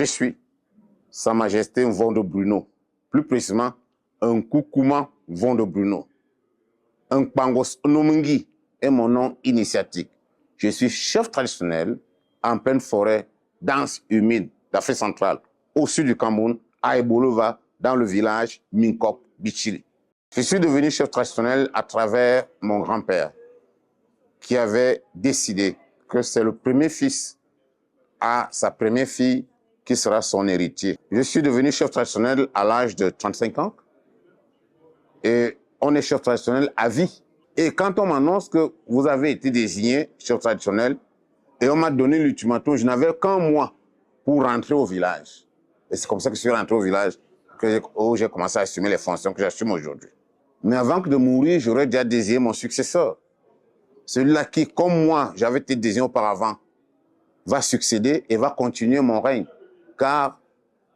Je suis Sa Majesté Mvondo Bruno, plus précisément un Koukouma Mvondo Bruno. Un Pangos Nomungi est mon nom initiatique. Je suis chef traditionnel en pleine forêt dense humide d'Afrique centrale, au sud du Cameroun, à Ebolova, dans le village Minkok Bichili. Je suis devenu chef traditionnel à travers mon grand-père, qui avait décidé que c'est le premier fils à sa première fille qui sera son héritier. Je suis devenu chef traditionnel à l'âge de 35 ans et on est chef traditionnel à vie. Et quand on m'annonce que vous avez été désigné chef traditionnel et on m'a donné l'ultimatum, je n'avais qu'un mois pour rentrer au village. Et c'est comme ça que je suis rentré au village, où j'ai commencé à assumer les fonctions que j'assume aujourd'hui. Mais avant de mourir, j'aurais déjà désigné mon successeur. Celui-là qui, comme moi, j'avais été désigné auparavant, va succéder et va continuer mon règne. Car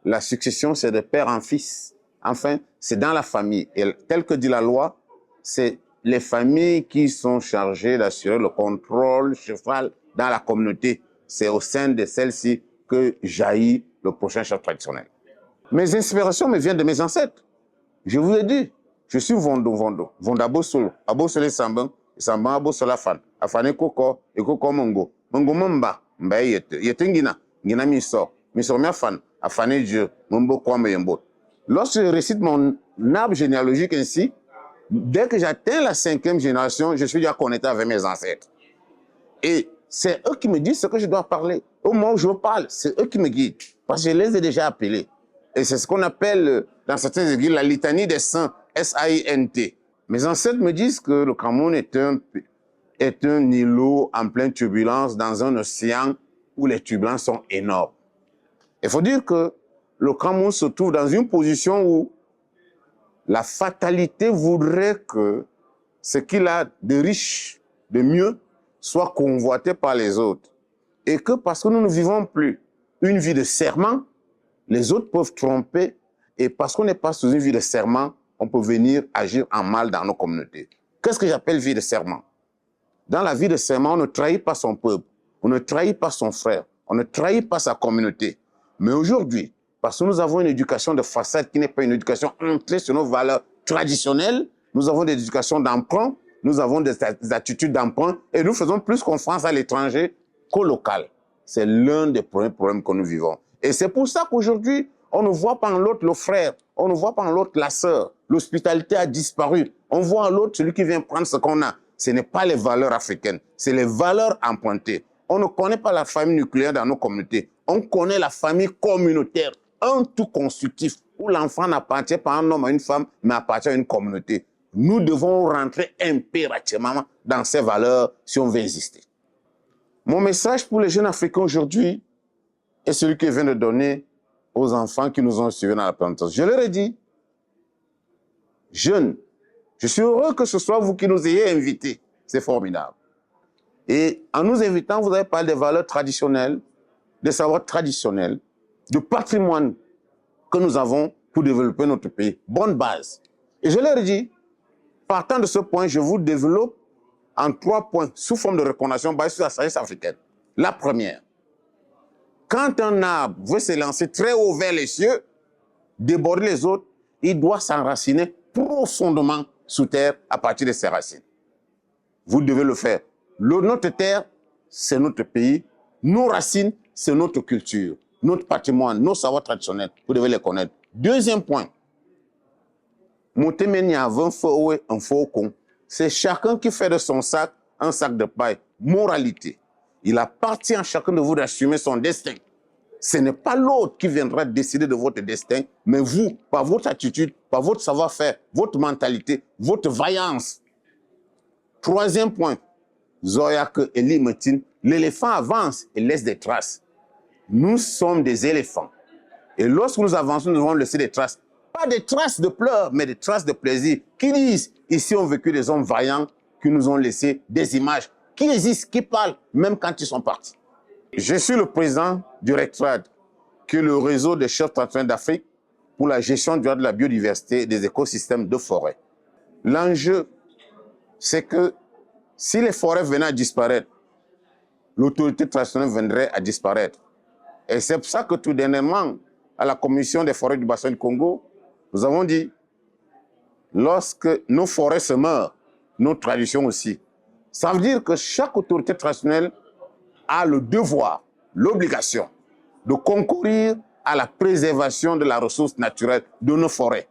la succession, c'est de père en fils. Enfin, c'est dans la famille. Et tel que dit la loi, c'est les familles qui sont chargées d'assurer le contrôle cheval dans la communauté. C'est au sein de celle-ci que jaillit le prochain chef traditionnel. Mes inspirations me viennent de mes ancêtres. Je vous ai dit, je suis Vondo. Vondo Abosolo. Abosolo Samban. Samban Abosola Fan. Afane Koko. Koko Mongo. Mongo Mamba. Mba Yete. Yete Ngina. Ngina Miso. Miso Miafan. Afane Dieu. Mombo Kwame Yembo. Lorsque je récite mon arbre généalogique ainsi, dès que j'atteins la 5e génération, je suis déjà connecté avec mes ancêtres. Et c'est eux qui me disent ce que je dois parler. Au moment où je parle, c'est eux qui me guident. Parce que je les ai déjà appelés. Et c'est ce qu'on appelle, dans certaines églises, la litanie des saints, S-A-I-N-T. Mes ancêtres me disent que le Cameroun est un îlot en pleine turbulence dans un océan où les turbulences sont énormes. Il faut dire que le Cameroun se trouve dans une position où la fatalité voudrait que ce qu'il a de riche, de mieux, soit convoité par les autres. Et que parce que nous ne vivons plus une vie de serment, les autres peuvent tromper. Et parce qu'on n'est pas sous une vie de serment, on peut venir agir en mal dans nos communautés. Qu'est-ce que j'appelle vie de serment? Dans la vie de serment, on ne trahit pas son peuple, on ne trahit pas son frère, on ne trahit pas sa communauté. Mais aujourd'hui, parce que nous avons une éducation de façade qui n'est pas une éducation ancrée sur nos valeurs traditionnelles, nous avons des éducations d'emprunt, nous avons des attitudes d'emprunt et nous faisons plus confiance à l'étranger qu'au local. C'est l'un des premiers problèmes que nous vivons. Et c'est pour ça qu'aujourd'hui, on ne voit pas en l'autre le frère, on ne voit pas en l'autre la sœur. L'hospitalité a disparu. On voit en l'autre celui qui vient prendre ce qu'on a. Ce n'est pas les valeurs africaines, c'est les valeurs empruntées. On ne connaît pas la famille nucléaire dans nos communautés. On connaît la famille communautaire, un tout constructif, où l'enfant n'appartient pas à un homme, à une femme, mais appartient à une communauté. Nous devons rentrer impérativement dans ces valeurs si on veut exister. Mon message pour les jeunes Africains aujourd'hui est celui que je viens de donner aux enfants qui nous ont suivis dans la plantation. Je leur ai dit, jeunes, je suis heureux que ce soit vous qui nous ayez invités. C'est formidable. Et en nous invitant, vous avez parlé des valeurs traditionnelles, des savoirs traditionnels, du patrimoine que nous avons pour développer notre pays. Bonne base. Et je leur ai dit, partant de ce point, je vous développe en 3 points, sous forme de recommandation basée sur la sagesse africaine. La première, quand un arbre veut se lancer très haut vers les cieux, déborder les autres, il doit s'enraciner profondément sous terre à partir de ses racines. Vous devez le faire. Notre terre, c'est notre pays. Nos racines, c'est notre culture, notre patrimoine, nos savoirs traditionnels. Vous devez les connaître. Deuxième point, c'est chacun qui fait de son sac un sac de paille. Moralité. Il appartient à chacun de vous d'assumer son destin. Ce n'est pas l'autre qui viendra décider de votre destin, mais vous, par votre attitude, par votre savoir-faire, votre mentalité, votre vaillance. Troisième point, Zoyak Eli Metin, l'éléphant avance et laisse des traces. Nous sommes des éléphants. Et lorsque nous avançons, nous devons laisser des traces. Pas des traces de pleurs, mais des traces de plaisir. Qui disent, ici ont vécu des hommes vaillants qui nous ont laissé des images, qui existent, qui parlent, même quand ils sont partis. Je suis le président du RECTRAD, qui est le réseau des chefs traditionnels d'Afrique pour la gestion durable de la biodiversité et des écosystèmes de forêt. L'enjeu, c'est que si les forêts venaient à disparaître, l'autorité traditionnelle viendrait à disparaître. Et c'est pour ça que tout dernièrement, à la Commission des forêts du bassin du Congo, nous avons dit, lorsque nos forêts se meurent, nos traditions aussi. Ça veut dire que chaque autorité traditionnelle a le devoir, l'obligation de concourir à la préservation de la ressource naturelle de nos forêts.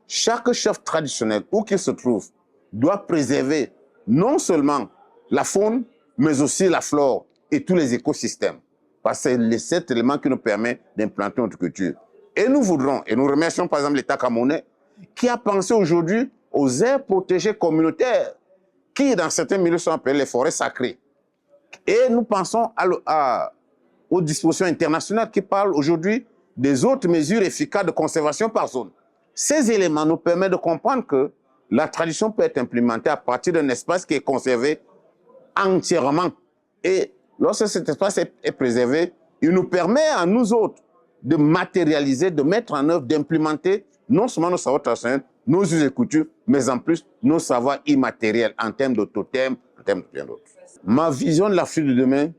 Chaque chef traditionnel, où qu'il se trouve, doit préserver non seulement la faune, mais aussi la flore et tous les écosystèmes. Parce que c'est cet élément qui nous permet d'implanter notre culture. Et nous voudrons, et nous remercions par exemple l'État camerounais, qui a pensé aujourd'hui aux aires protégées communautaires, qui dans certains milieux sont appelées les forêts sacrées. Et nous pensons aux dispositions internationales qui parlent aujourd'hui des autres mesures efficaces de conservation par zone. Ces éléments nous permettent de comprendre que la tradition peut être implémentée à partir d'un espace qui est conservé entièrement. Et lorsque cet espace est préservé, il nous permet à nous autres de matérialiser, de mettre en œuvre, d'implémenter non seulement nos savoirs traditionnels, nos us et coutumes, mais en plus nos savoirs immatériels en termes de totems, en termes de bien d'autres. Ma vision de l'Afrique de demain,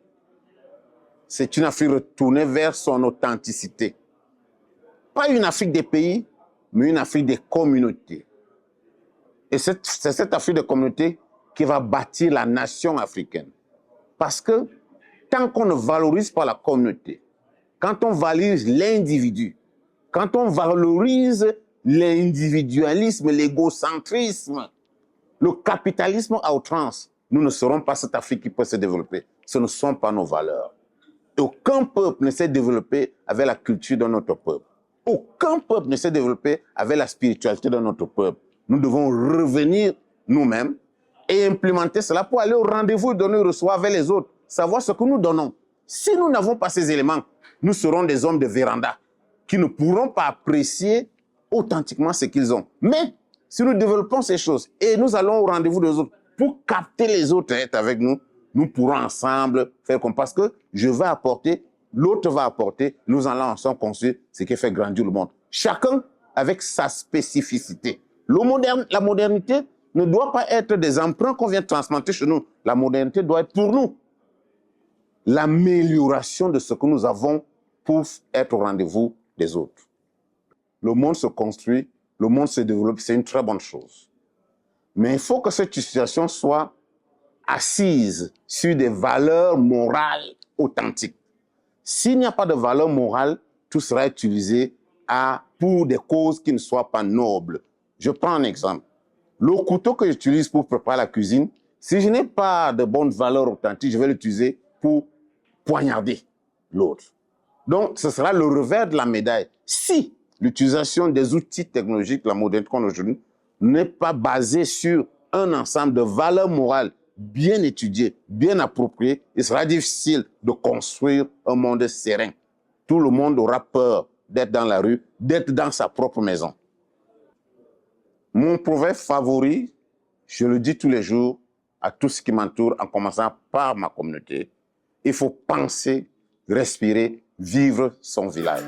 c'est une Afrique retournée vers son authenticité. Pas une Afrique des pays, mais une Afrique des communautés. Et c'est cette Afrique des communautés qui va bâtir la nation africaine. Parce que tant qu'on ne valorise pas la communauté, quand on valorise l'individu, quand on valorise l'individualisme, l'égocentrisme, le capitalisme à outrance, nous ne serons pas cette Afrique qui peut se développer. Ce ne sont pas nos valeurs. Aucun peuple ne s'est développé avec la culture de notre peuple. Aucun peuple ne s'est développé avec la spiritualité de notre peuple. Nous devons revenir nous-mêmes et implémenter cela pour aller au rendez-vous et donner et recevoir avec les autres, savoir ce que nous donnons. Si nous n'avons pas ces éléments, nous serons des hommes de véranda qui ne pourront pas apprécier authentiquement ce qu'ils ont. Mais si nous développons ces choses et nous allons au rendez-vous des autres pour capter les autres et être avec nous, nous pourrons ensemble faire comme parce que je vais apporter, l'autre va apporter, nous allons ensemble construire ce qui fait grandir le monde. Chacun avec sa spécificité. La modernité ne doit pas être des emprunts qu'on vient transplanter chez nous. La modernité doit être pour nous l'amélioration de ce que nous avons pour être au rendez-vous des autres. Le monde se construit, le monde se développe, c'est une très bonne chose. Mais il faut que cette situation soit assise sur des valeurs morales authentiques. S'il n'y a pas de valeurs morales, tout sera utilisé pour des causes qui ne soient pas nobles. Je prends un exemple. Le couteau que j'utilise pour préparer la cuisine, si je n'ai pas de bonnes valeurs authentiques, je vais l'utiliser pour poignarder l'autre. Donc, ce sera le revers de la médaille. Si l'utilisation des outils technologiques, la modernité qu'on a aujourd'hui, n'est pas basée sur un ensemble de valeurs morales bien étudiées, bien appropriées, il sera difficile de construire un monde serein. Tout le monde aura peur d'être dans la rue, d'être dans sa propre maison. Mon proverbe favori, je le dis tous les jours à tout ce qui m'entoure, en commençant par ma communauté. Il faut penser, respirer, vivre son village.